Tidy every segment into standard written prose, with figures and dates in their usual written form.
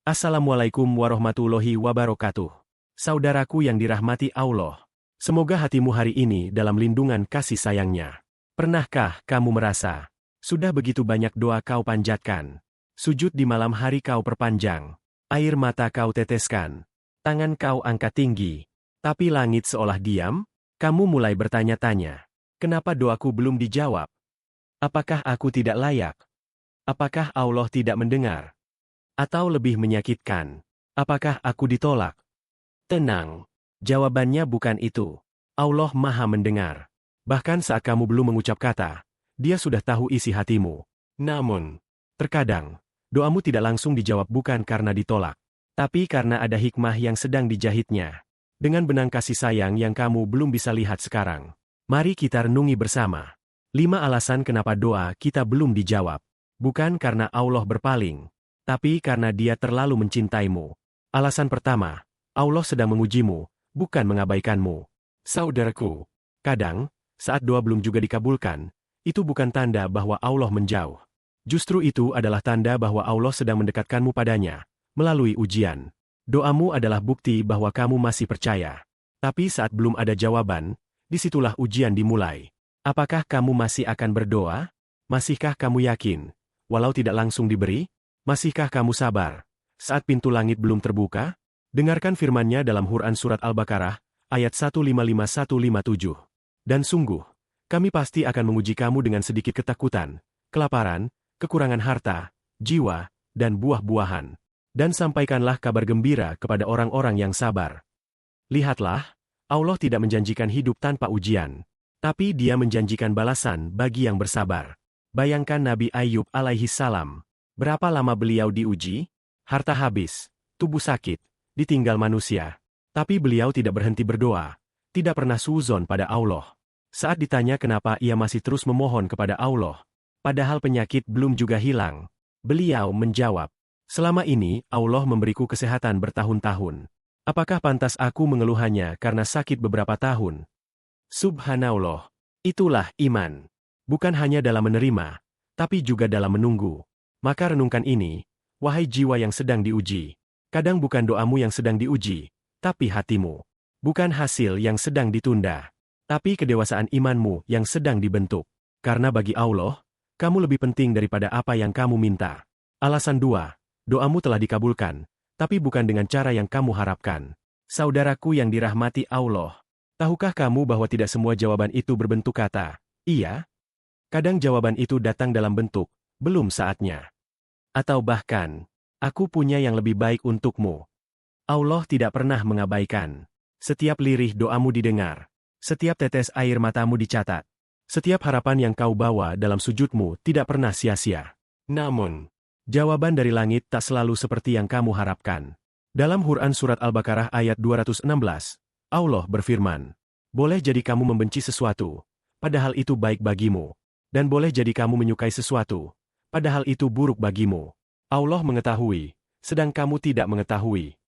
Assalamualaikum warahmatullahi wabarakatuh. Saudaraku yang dirahmati Allah, semoga hatimu hari ini dalam lindungan kasih sayangnya. Pernahkah kamu merasa, sudah begitu banyak doa kau panjatkan, sujud di malam hari kau perpanjang, air mata kau teteskan, tangan kau angkat tinggi, tapi langit seolah diam? Kamu mulai bertanya-tanya, kenapa doaku belum dijawab? Apakah aku tidak layak? Apakah Allah tidak mendengar? Atau lebih menyakitkan, apakah aku ditolak? Tenang, jawabannya bukan itu. Allah Maha mendengar. Bahkan saat kamu belum mengucap kata, Dia sudah tahu isi hatimu. Namun, terkadang, doamu tidak langsung dijawab bukan karena ditolak, tapi karena ada hikmah yang sedang dijahitnya. Dengan benang kasih sayang yang kamu belum bisa lihat sekarang. Mari kita renungi bersama. 5 alasan kenapa doa kita belum dijawab. Bukan karena Allah berpaling, tapi karena Dia terlalu mencintaimu. Alasan pertama, Allah sedang mengujimu, bukan mengabaikanmu. Saudaraku, kadang, saat doa belum juga dikabulkan, itu bukan tanda bahwa Allah menjauh. Justru itu adalah tanda bahwa Allah sedang mendekatkanmu padanya, melalui ujian. Doamu adalah bukti bahwa kamu masih percaya. Tapi saat belum ada jawaban, disitulah ujian dimulai. Apakah kamu masih akan berdoa? Masihkah kamu yakin, walau tidak langsung diberi? Masihkah kamu sabar saat pintu langit belum terbuka? Dengarkan firman-Nya dalam Quran Surat Al-Baqarah, ayat 155-157. Dan sungguh, kami pasti akan menguji kamu dengan sedikit ketakutan, kelaparan, kekurangan harta, jiwa, dan buah-buahan. Dan sampaikanlah kabar gembira kepada orang-orang yang sabar. Lihatlah, Allah tidak menjanjikan hidup tanpa ujian, tapi Dia menjanjikan balasan bagi yang bersabar. Bayangkan Nabi Ayub alaihi salam. Berapa lama beliau diuji? Harta habis, tubuh sakit, ditinggal manusia. Tapi beliau tidak berhenti berdoa, tidak pernah suuzon pada Allah. Saat ditanya kenapa ia masih terus memohon kepada Allah, padahal penyakit belum juga hilang, beliau menjawab, selama ini Allah memberiku kesehatan bertahun-tahun. Apakah pantas aku mengeluhannya karena sakit beberapa tahun? Subhanallah, itulah iman. Bukan hanya dalam menerima, tapi juga dalam menunggu. Maka renungkan ini, wahai jiwa yang sedang diuji. Kadang bukan doamu yang sedang diuji, tapi hatimu. Bukan hasil yang sedang ditunda, tapi kedewasaan imanmu yang sedang dibentuk. Karena bagi Allah, kamu lebih penting daripada apa yang kamu minta. Alasan 2, doamu telah dikabulkan, tapi bukan dengan cara yang kamu harapkan. Saudaraku yang dirahmati Allah, tahukah kamu bahwa tidak semua jawaban itu berbentuk kata, iya? Kadang jawaban itu datang dalam bentuk, belum saatnya. Atau bahkan, aku punya yang lebih baik untukmu. Allah tidak pernah mengabaikan. Setiap lirih doamu didengar. Setiap tetes air matamu dicatat. Setiap harapan yang kau bawa dalam sujudmu tidak pernah sia-sia. Namun, jawaban dari langit tak selalu seperti yang kamu harapkan. Dalam Quran Surat Al-Baqarah ayat 216, Allah berfirman, boleh jadi kamu membenci sesuatu, padahal itu baik bagimu. Dan boleh jadi kamu menyukai sesuatu, padahal itu buruk bagimu. Allah mengetahui, sedang kamu tidak mengetahui.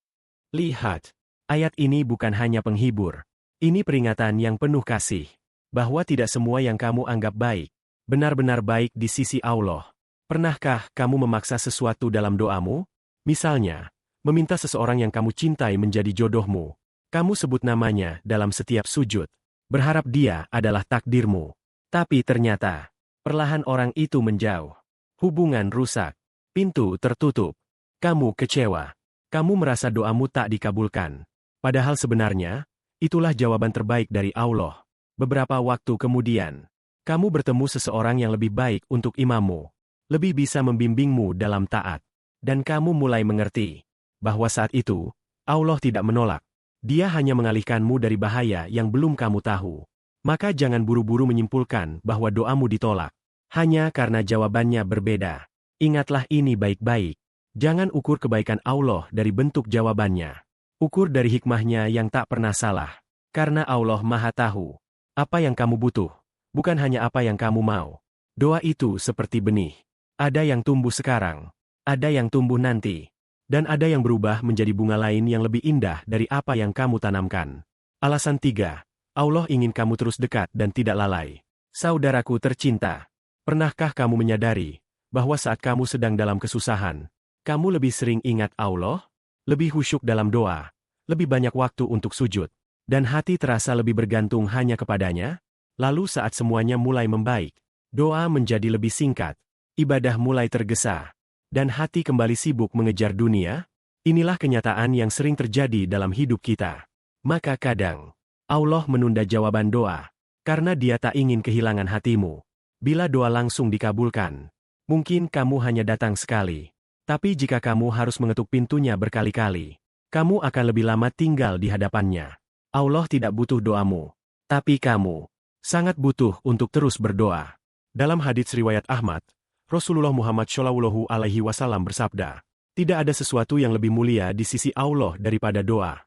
Lihat, ayat ini bukan hanya penghibur. Ini peringatan yang penuh kasih, bahwa tidak semua yang kamu anggap baik, benar-benar baik di sisi Allah. Pernahkah kamu memaksa sesuatu dalam doamu? Misalnya, meminta seseorang yang kamu cintai menjadi jodohmu. Kamu sebut namanya dalam setiap sujud, berharap dia adalah takdirmu. Tapi ternyata, perlahan orang itu menjauh. Hubungan rusak. Pintu tertutup. Kamu kecewa. Kamu merasa doamu tak dikabulkan. Padahal sebenarnya, itulah jawaban terbaik dari Allah. Beberapa waktu kemudian, kamu bertemu seseorang yang lebih baik untuk imammu. Lebih bisa membimbingmu dalam taat. Dan kamu mulai mengerti, bahwa saat itu, Allah tidak menolak. Dia hanya mengalihkanmu dari bahaya yang belum kamu tahu. Maka jangan buru-buru menyimpulkan bahwa doamu ditolak. Hanya karena jawabannya berbeda. Ingatlah ini baik-baik. Jangan ukur kebaikan Allah dari bentuk jawabannya. Ukur dari hikmahnya yang tak pernah salah. Karena Allah Maha Tahu apa yang kamu butuh, bukan hanya apa yang kamu mau. Doa itu seperti benih. Ada yang tumbuh sekarang, ada yang tumbuh nanti, dan ada yang berubah menjadi bunga lain yang lebih indah dari apa yang kamu tanamkan. Alasan 3. Allah ingin kamu terus dekat dan tidak lalai. Saudaraku tercinta, pernahkah kamu menyadari bahwa saat kamu sedang dalam kesusahan, Kamu lebih sering ingat Allah, lebih khusyuk dalam doa, lebih banyak waktu untuk sujud, dan hati terasa lebih bergantung hanya kepadanya. Lalu saat semuanya mulai membaik, doa menjadi lebih singkat, ibadah mulai tergesa, dan hati kembali sibuk mengejar dunia. Inilah kenyataan yang sering terjadi dalam hidup kita. Maka kadang, Allah menunda jawaban doa, karena Dia tak ingin kehilangan hatimu. Bila doa langsung dikabulkan, mungkin kamu hanya datang sekali. Tapi jika kamu harus mengetuk pintunya berkali-kali, kamu akan lebih lama tinggal di hadapannya. Allah tidak butuh doamu, tapi kamu sangat butuh untuk terus berdoa. Dalam hadits riwayat Ahmad, Rasulullah Muhammad Shallallahu Alaihi Wasallam bersabda, tidak ada sesuatu yang lebih mulia di sisi Allah daripada doa.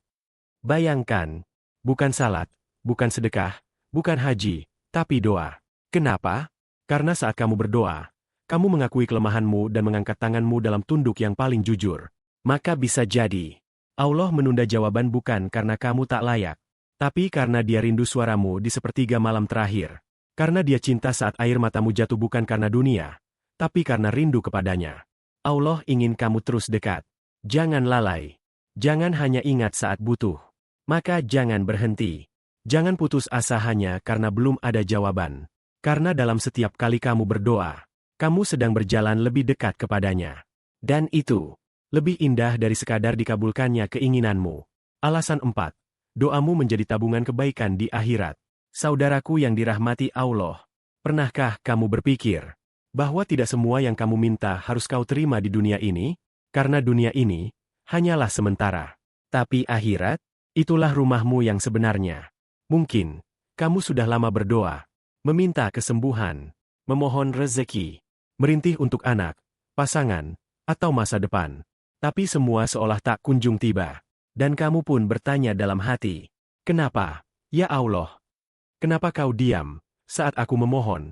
Bayangkan, bukan salat, bukan sedekah, bukan haji, tapi doa. Kenapa? Karena saat kamu berdoa, kamu mengakui kelemahanmu dan mengangkat tanganmu dalam tunduk yang paling jujur. Maka bisa jadi, Allah menunda jawaban bukan karena kamu tak layak, tapi karena Dia rindu suaramu di sepertiga malam terakhir. Karena Dia cinta saat air matamu jatuh bukan karena dunia, tapi karena rindu kepadanya. Allah ingin kamu terus dekat. Jangan lalai. Jangan hanya ingat saat butuh. Maka jangan berhenti. Jangan putus asa hanya karena belum ada jawaban. Karena dalam setiap kali kamu berdoa, kamu sedang berjalan lebih dekat kepadanya. Dan itu lebih indah dari sekadar dikabulkannya keinginanmu. Alasan 4. Doamu menjadi tabungan kebaikan di akhirat. Saudaraku yang dirahmati Allah, pernahkah kamu berpikir bahwa tidak semua yang kamu minta harus kau terima di dunia ini? Karena dunia ini hanyalah sementara. Tapi akhirat, itulah rumahmu yang sebenarnya. Mungkin kamu sudah lama berdoa, meminta kesembuhan, memohon rezeki, merintih untuk anak, pasangan, atau masa depan. Tapi semua seolah tak kunjung tiba. Dan kamu pun bertanya dalam hati, kenapa, ya Allah? Kenapa kau diam saat aku memohon?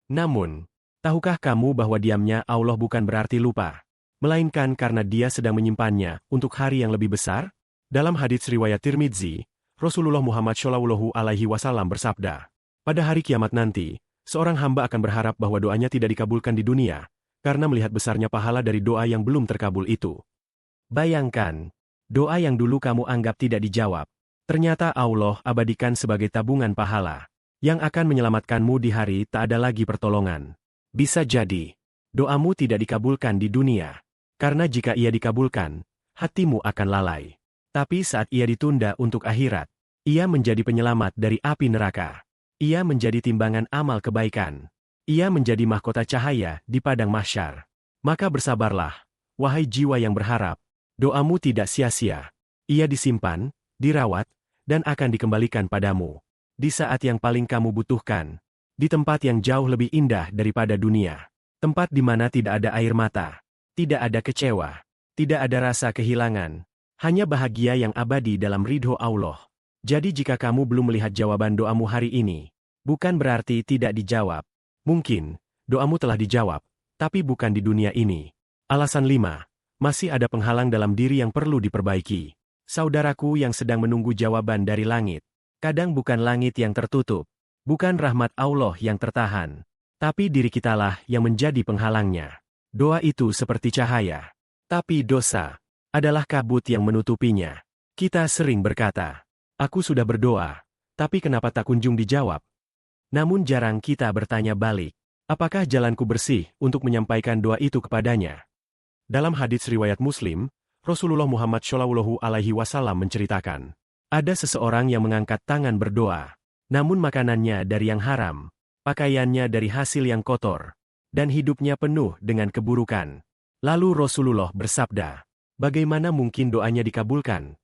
Namun, tahukah kamu bahwa diamnya Allah bukan berarti lupa, melainkan karena Dia sedang menyimpannya untuk hari yang lebih besar? Dalam hadits riwayat Tirmidzi, Rasulullah Muhammad Shallallahu Alaihi Wasallam bersabda, pada hari kiamat nanti, seorang hamba akan berharap bahwa doanya tidak dikabulkan di dunia, karena melihat besarnya pahala dari doa yang belum terkabul itu. Bayangkan, doa yang dulu kamu anggap tidak dijawab, ternyata Allah abadikan sebagai tabungan pahala, yang akan menyelamatkanmu di hari tak ada lagi pertolongan. Bisa jadi, doamu tidak dikabulkan di dunia, karena jika ia dikabulkan, hatimu akan lalai. Tapi saat ia ditunda untuk akhirat, ia menjadi penyelamat dari api neraka. Ia menjadi timbangan amal kebaikan. Ia menjadi mahkota cahaya di padang mahsyar. Maka bersabarlah, wahai jiwa yang berharap, doamu tidak sia-sia. Ia disimpan, dirawat, dan akan dikembalikan padamu. Di saat yang paling kamu butuhkan. Di tempat yang jauh lebih indah daripada dunia. Tempat di mana tidak ada air mata. Tidak ada kecewa. Tidak ada rasa kehilangan. Hanya bahagia yang abadi dalam ridho Allah. Jadi jika kamu belum melihat jawaban doamu hari ini, bukan berarti tidak dijawab. Mungkin, doamu telah dijawab, tapi bukan di dunia ini. Alasan 5. Masih ada penghalang dalam diri yang perlu diperbaiki. Saudaraku yang sedang menunggu jawaban dari langit. Kadang bukan langit yang tertutup. Bukan rahmat Allah yang tertahan, tapi diri kitalah yang menjadi penghalangnya. Doa itu seperti cahaya, tapi dosa adalah kabut yang menutupinya. Kita sering berkata, aku sudah berdoa, tapi kenapa tak kunjung dijawab? Namun jarang kita bertanya balik, apakah jalanku bersih untuk menyampaikan doa itu kepadanya? Dalam hadits riwayat Muslim, Rasulullah Muhammad Shallallahu Alaihi Wasallam menceritakan, ada seseorang yang mengangkat tangan berdoa. Namun makanannya dari yang haram, pakaiannya dari hasil yang kotor, dan hidupnya penuh dengan keburukan. Lalu Rasulullah bersabda, bagaimana mungkin doanya dikabulkan?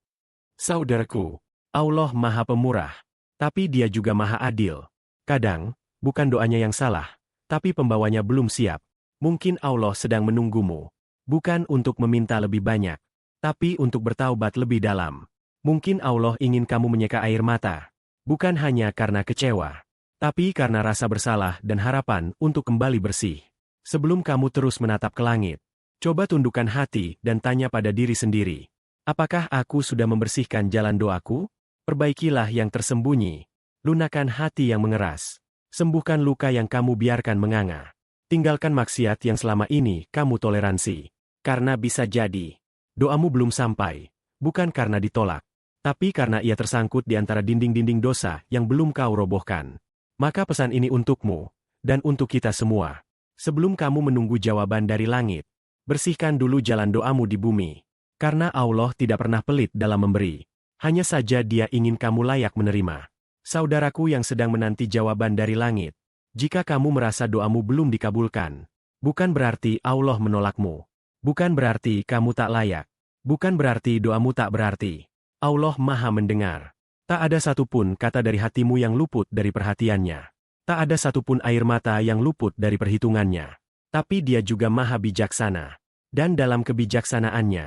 Saudaraku, Allah Maha Pemurah, tapi Dia juga Maha Adil. Kadang, bukan doanya yang salah, tapi pembawanya belum siap. Mungkin Allah sedang menunggumu, bukan untuk meminta lebih banyak, tapi untuk bertaubat lebih dalam. Mungkin Allah ingin kamu menyeka air mata. Bukan hanya karena kecewa, tapi karena rasa bersalah dan harapan untuk kembali bersih. Sebelum kamu terus menatap ke langit, coba tundukkan hati dan tanya pada diri sendiri. Apakah aku sudah membersihkan jalan doaku? Perbaikilah yang tersembunyi. Lunakan hati yang mengeras. Sembuhkan luka yang kamu biarkan menganga. Tinggalkan maksiat yang selama ini kamu toleransi. Karena bisa jadi, doamu belum sampai, bukan karena ditolak, tapi karena ia tersangkut di antara dinding-dinding dosa yang belum kau robohkan. Maka pesan ini untukmu, dan untuk kita semua. Sebelum kamu menunggu jawaban dari langit, bersihkan dulu jalan doamu di bumi. Karena Allah tidak pernah pelit dalam memberi. Hanya saja Dia ingin kamu layak menerima. Saudaraku yang sedang menanti jawaban dari langit, jika kamu merasa doamu belum dikabulkan, bukan berarti Allah menolakmu. Bukan berarti kamu tak layak. Bukan berarti doamu tak berarti. Allah Maha mendengar. Tak ada satupun kata dari hatimu yang luput dari perhatiannya. Tak ada satupun air mata yang luput dari perhitungannya. Tapi Dia juga Maha bijaksana. Dan dalam kebijaksanaannya,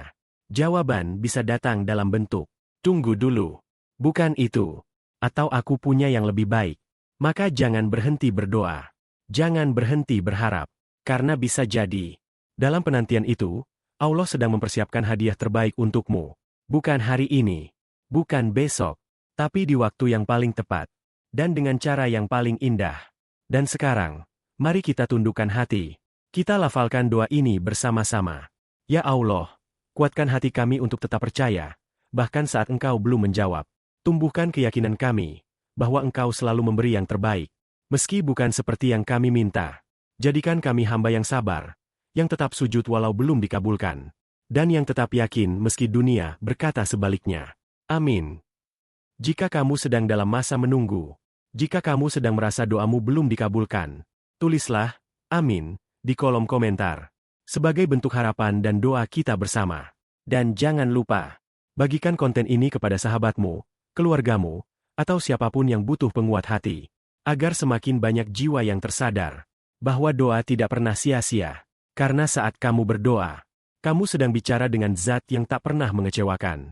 jawaban bisa datang dalam bentuk, tunggu dulu. Bukan itu. Atau aku punya yang lebih baik. Maka jangan berhenti berdoa. Jangan berhenti berharap. Karena bisa jadi, dalam penantian itu, Allah sedang mempersiapkan hadiah terbaik untukmu. Bukan hari ini, bukan besok, tapi di waktu yang paling tepat, dan dengan cara yang paling indah. Dan sekarang, mari kita tundukkan hati. Kita lafalkan doa ini bersama-sama. Ya Allah, kuatkan hati kami untuk tetap percaya, bahkan saat Engkau belum menjawab. Tumbuhkan keyakinan kami, bahwa Engkau selalu memberi yang terbaik, meski bukan seperti yang kami minta. Jadikan kami hamba yang sabar, yang tetap sujud walau belum dikabulkan, dan yang tetap yakin meski dunia berkata sebaliknya. Amin. Jika kamu sedang dalam masa menunggu, jika kamu sedang merasa doamu belum dikabulkan, tulislah, amin, di kolom komentar. Sebagai bentuk harapan dan doa kita bersama. Dan jangan lupa, bagikan konten ini kepada sahabatmu, keluargamu, atau siapapun yang butuh penguat hati, agar semakin banyak jiwa yang tersadar bahwa doa tidak pernah sia-sia. Karena saat kamu berdoa, kamu sedang bicara dengan Zat yang tak pernah mengecewakan.